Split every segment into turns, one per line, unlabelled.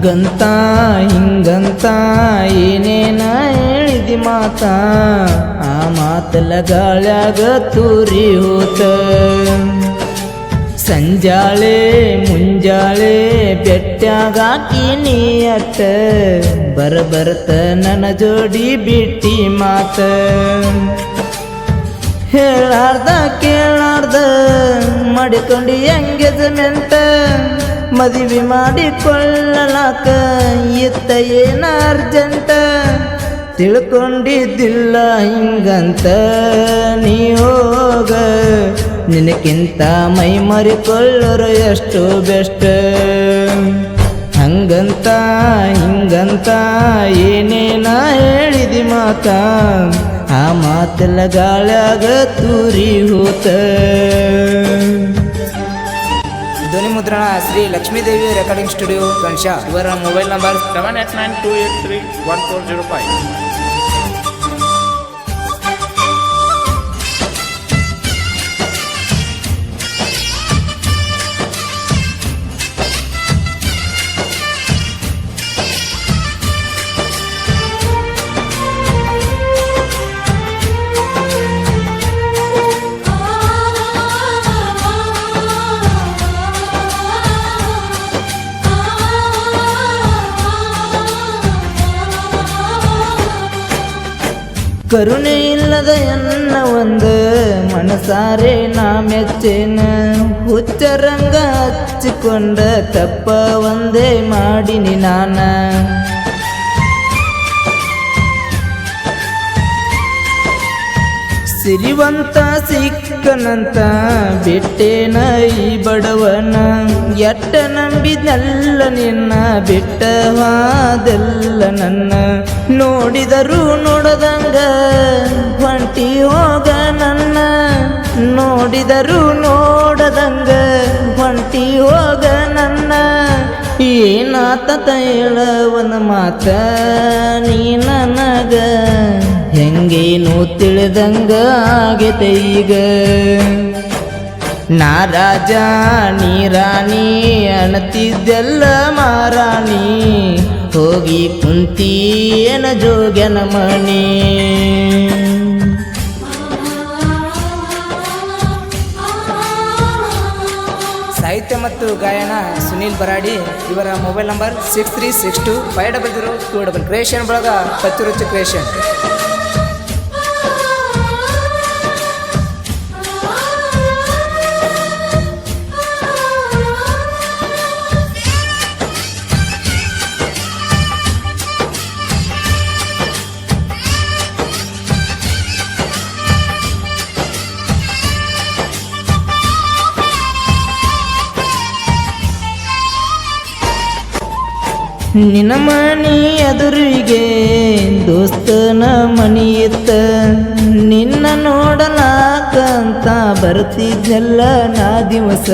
ಹಂಗಂತ ಹಿಂಗಂತ ಏನೇನ ಹೇಳಿದಿ ಮಾತ, ಆ ಮಾತಲ್ಲ ಗಾಳ್ಯಾಗ ತೂರಿ ಹೋತ. ಸಂಜಾಳೆ ಮುಂಜಾಳೆ ಬೆಟ್ಟಾಗಾಕಿ ನೀ ಅಟ್ಟ, ಬರಬರ್ತ ನನ್ನ ಜೋಡಿ ಬಿಟ್ಟಿ ಮಾತ. ಹೇಳಾರ್ದ ಕೇಳಾರ್ದ ಮಾಡಿಕೊಂಡು ಎಂಗೇಜ್ಮೆಂಟ, ಮದುವೆ ಮಾಡಿಕೊಳ್ಳಲಾಕ ಇತ್ತ ಏನ ಅರ್ಜೆಂಟ. ತಿಳ್ಕೊಂಡಿದ್ದಿಲ್ಲ ಹಿಂಗಂತ ನೀ ಹೋಗ, ನಿನಕ್ಕಿಂತ ಮೈ ಮರಿಕೊಳ್ಳರು ಎಷ್ಟು ಬೆಸ್ಟ್. ಹಂಗಂತ ಹಿಂಗಂತ ಏನೇನ ಹೇಳಿದಿ ಮಾತ, ಆ ಮಾತೆಲ್ಲ ಗಾಳ್ಯಾಗ ತೂರಿ ಹೋತ. ಧ್ವನಿ ಮುದ್ರಣ ಶ್ರೀ ಲಕ್ಷ್ಮೀದೇವಿ ರೆಕಾರ್ಡಿಂಗ್ ಸ್ಟುಡಿಯೋ ಗಣೇಶ. ಇವರ ಮೊಬೈಲ್ ನಂಬರ್
7892831405.
ಕರುಣೆ ಇಲ್ಲದ ಎನ್ನ ಒಂದು ಮನಸಾರೆ ನಾ ಮೆಚ್ಚೇನ, ಹುಚ್ಚರಂಗ ಹಚ್ಚಿಕೊಂಡ ತಪ್ಪ ಒಂದೇ ಮಾಡಿನಿ ನಾನ. ಸಿರಿವಂತ ಸಿಕ್ಕನಂತ ಬಿಟ್ಟೇನ ಈ ಬಡವನ, ಎಟ್ಟ ನಂಬಿದೆಲ್ಲ ನಿನ್ನ ಬಿಟ್ಟವಾದೆಲ್ಲ ನನ್ನ. ನೋಡಿದರೂ ನೋಡದಂಗ ಹೊಂಟಿ ಹೋಗ ನನ್ನ, ನೋಡಿದರೂ ನೋಡದಂಗ ಹೊಂಟಿ ಹೋಗ ನನ್ನ. ಏನಾತ ಹೇಳವನ ಮಾತ ನೀ ನನಗ, ಹೆಂಗೇನು ತಿಳಿದಂಗ ಆಗೈತೆ ಈಗ. ನಾ ರಾಜ ನೀ ರಾಣಿ ಅಣತಿದ್ದೆಲ್ಲ ಮಾರಾಣಿ, ಹೋಗಿ ಕುಂತೀಯನ ಜೋಗ್ಯನ ಮಣಿ. ಸಾಹಿತ್ಯ ಮತ್ತು ಗಾಯನ ಸುನೀಲ್ ಬರಾಡಿ. ಇವರ ಮೊಬೈಲ್ ನಂಬರ್ 63625002. ಕ್ರಿಯೇಷನ್ ಬಳಗ ಪಚ್ಚುರುಚಿ ಕ್ರಿಯೇಷನ್. ನಿನ್ನ ಮನಿ ಎದುರಿಗೆ ದೋಸ್ತನ ಮನಿ ಇತ್ತ, ನಿನ್ನ ನೋಡಲಾಕಂತ ಬರ್ತಿದ್ದೆಲ್ಲ ನಾ ದಿವಸ.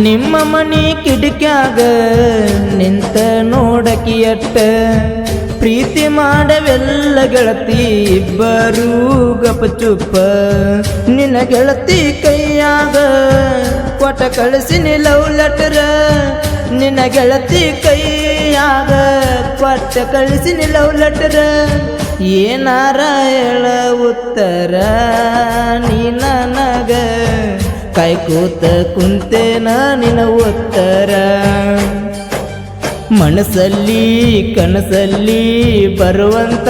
ನಿಮ್ಮ ಮನಿ ಕಿಟಕ್ಯಾಗ ನಿಂತ ನೋಡಕಿ ಅಟ್ಟ, ಪ್ರೀತಿ ಮಾಡವೆಲ್ಲ ಗೆಳತಿ ಇಬ್ಬರೂ ಗಪಚುಪ್ಪ. ನಿನ್ನ ಗೆಳತಿ ಕೈಯಾಗ ಕೊಟ ಕಳಿಸಿನಿ ಲವ್ ಲೆಟರ, ನಿನ್ನ ಗೆಳತಿ ಕೈಯಾಗ ಕೊಟ್ಟ ಕಳಿಸಿನಿ ಲವ್ ಲೆಟರ. ಏನಾರ ಹೇಳ ಉತ್ತರ ನೀ ನನಗ, ಕಾಯ್ಕೂತ ಕುಂತೇನ ನಿನ್ನ ಉತ್ತರ. ಮನಸ್ಸಲ್ಲಿ ಕನಸಲ್ಲಿ ಬರುವಂತ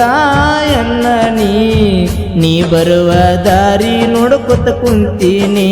ಎನ್ನ ನೀ ಬರುವ ದಾರಿ ನೋಡ್ಕೊತ ಕುಂತೀನಿ.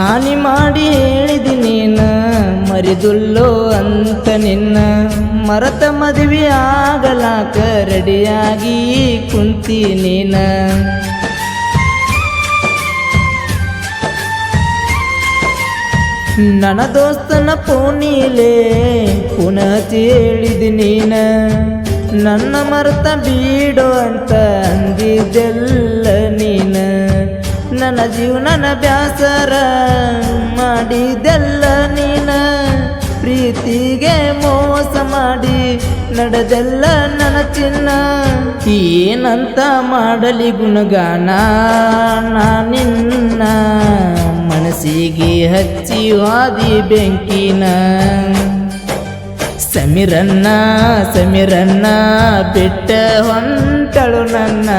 ಆನಿ ಮಾಡಿ ಹೇಳಿದಿ ನೀನ ಮರಿದುಲ್ಲೋ ಅಂತ ನಿನ್ನ ಮರತ ಮದುವೆ ಆಗಲಾಕ ರೆಡಿಯಾಗಿ ಕುಂತಿ ನೀನ ನನ್ನ ದೋಸ್ತನ ಪೋನಿಲೇ ಪುನಃ ಹೇಳಿದಿ ನೀನ ನನ್ನ ಮರೆತ ಬೀಡೋ ಅಂತ ಅಂದಿದ್ದೆಲ್ಲ ನೀನ ನನ್ನ ಜೀವನನ ಬ್ಯಾಸರ ಮಾಡಿದೆಲ್ಲ ನೀನ ಪ್ರೀತಿಗೆ ಮೋಸ ಮಾಡಿ ನಡೆದೆಲ್ಲ ನನ್ನ ಚಿನ್ನ ಏನಂತ ಮಾಡಲಿ ಗುಣಗಾನ ನಾ ನಿನ್ನ ಮನಸ್ಸಿಗೆ ಹಚ್ಚಿ ವಾದಿ ಬೆಂಕಿನ ಸಮೀರನ್ನ ಸಮೀರನ್ನ ಬಿಟ್ಟ ಹೊಂಟಳು ನನ್ನ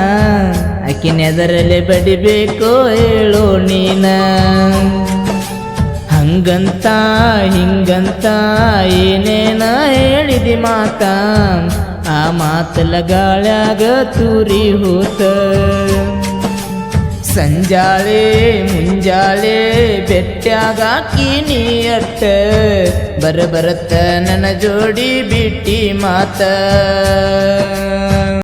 ಆಕಿನೆದರಲ್ಲೇ ಬಡಿಬೇಕೋ ಹೇಳೋ ನೀನ ಹಂಗಂತ ಹಿಂಗಂತ ಏನೇನ ಹೇಳಿದಿ ಮಾತ ಆ ಮಾತಲ ಗಾಳ್ಯಾಗ ತೂರಿ ಹೋತ ಸಂಜಾಳೆ ಮುಂಜಾಳೆ ಬೆಟ್ಟ್ಯಾಗಾಕಿ ನೀಯಟ್ಟ ಬರತ್ತ ನನ್ನ ಜೋಡಿ ಬಿಟ್ಟಿ ಮಾತ